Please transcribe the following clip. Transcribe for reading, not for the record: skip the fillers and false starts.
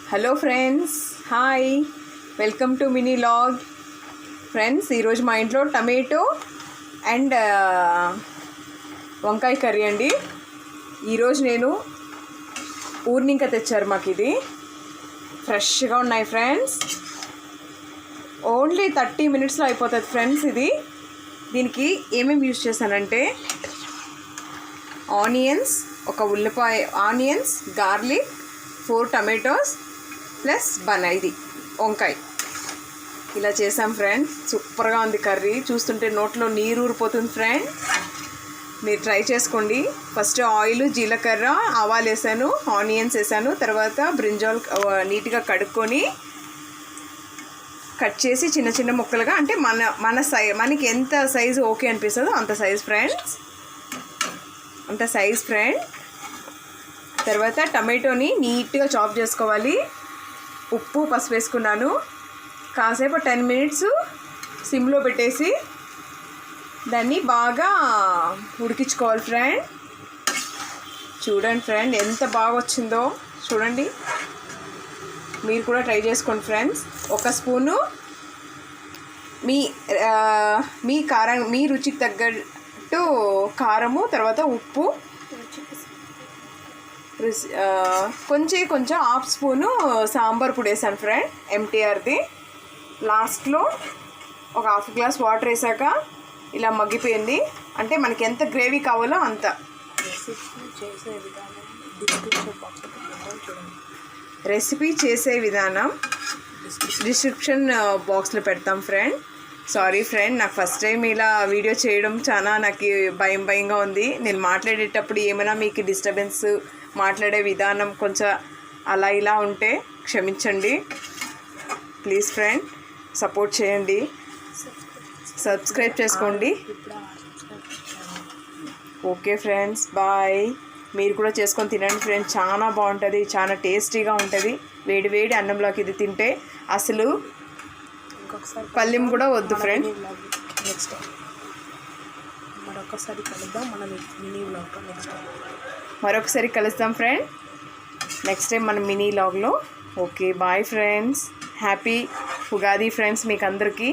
Hello friends, hi, welcome to mini log. Friends, ఈరోజు మా ఇంట్లో టమాటో అండ్ వంకాయ కర్రీ అండి. ఈరోజు నేను ఊరినింక తెచ్చారు మాకు. ఇది ఫ్రెష్గా ఉన్నాయి ఫ్రెండ్స్. ఓన్లీ 30 minutesలో అయిపోతుంది ఫ్రెండ్స్. దీనికి ఏమేమి యూజ్ చేశానంటే ఆనియన్స్, ఒక ఉల్లిపాయ, ఆనియన్స్, గార్లిక్, 4 tomatoes ప్లస్ ఇది వంకాయ. ఇలా చేసాం ఫ్రెండ్స్. సూపర్గా ఉంది కర్రీ. చూస్తుంటే నోట్లో నీరు ఊరిపోతుంది ఫ్రెండ్. మీరు ట్రై చేసుకోండి. ఫస్ట్ ఆయిల్, జీలకర్ర, ఆవాలు వేసాను, ఆనియన్స్ వేసాను, తర్వాత బ్రింజాల్ నీట్గా కడుక్కొని కట్ చేసి చిన్న చిన్న ముక్కలుగా, అంటే మనకి ఎంత సైజు ఓకే అనిపిస్తుందో అంత సైజ్ ఫ్రెండ్స్, అంత సైజ్ ఫ్రెండ్. తర్వాత టమాటోని నీట్గా చాప్ చేసుకోవాలి. ఉప్పు, పసుపు వేసుకున్నాను. కాసేపు 10 minutes సిమ్లో పెట్టేసి దాన్ని బాగా ఉడికించుకోవాలి ఫ్రెండ్. చూడండి ఫ్రెండ్, ఎంత బాగా వచ్చిందో చూడండి. మీరు కూడా ట్రై చేసుకోండి ఫ్రెండ్స్. 1 స్పూను మీ కారం, మీ రుచికి తగ్గట్టు కారము, తర్వాత ఉప్పు, కొంచెం 1/2 స్పూను సాంబార్ పొడి వేసాను ఫ్రెండ్, MTRది. లాస్ట్లో ఒక 1/2 glass వాటర్ వేసాక ఇలా మగ్గిపోయింది. అంటే మనకి ఎంత గ్రేవీ కావాలో అంత. రెసిపీ చేసే విధానం డిస్క్రిప్షన్ బాక్స్లో పెడతాం ఫ్రెండ్. సారీ ఫ్రెండ్, నాకు ఫస్ట్ టైం ఇలా వీడియో చేయడం చాలా నాకు భయంగా ఉంది. నేను మాట్లాడేటప్పుడు ఏమైనా మీకు డిస్టర్బెన్స్, మాట్లాడే విధానం కొంచెం అలా ఇలా ఉంటే క్షమించండి ప్లీజ్ ఫ్రెండ్. సపోర్ట్ చేయండి, సబ్స్క్రైబ్ చేసుకోండి. Okay friends, bye. మీరు కూడా చేసుకొని తినండి ఫ్రెండ్స్. చాలా బాగుంటుంది, చాలా టేస్టీగా ఉంటుంది. వేడి వేడి అన్నంలోకి ఇది తింటే అసలు పల్లెం కూడా వద్దు ఫ్రెండ్. నెక్స్ట్ మరొకసారి కలుద్దాం మనం మినీ వ్లాగ్లో. మరొకసారి కలుద్దాం ఫ్రెండ్ నెక్స్ట్ టైం మన మినీ వ్లాగ్లో. Okay, bye friends. Happy Ugadi friends మీకు అందరికీ.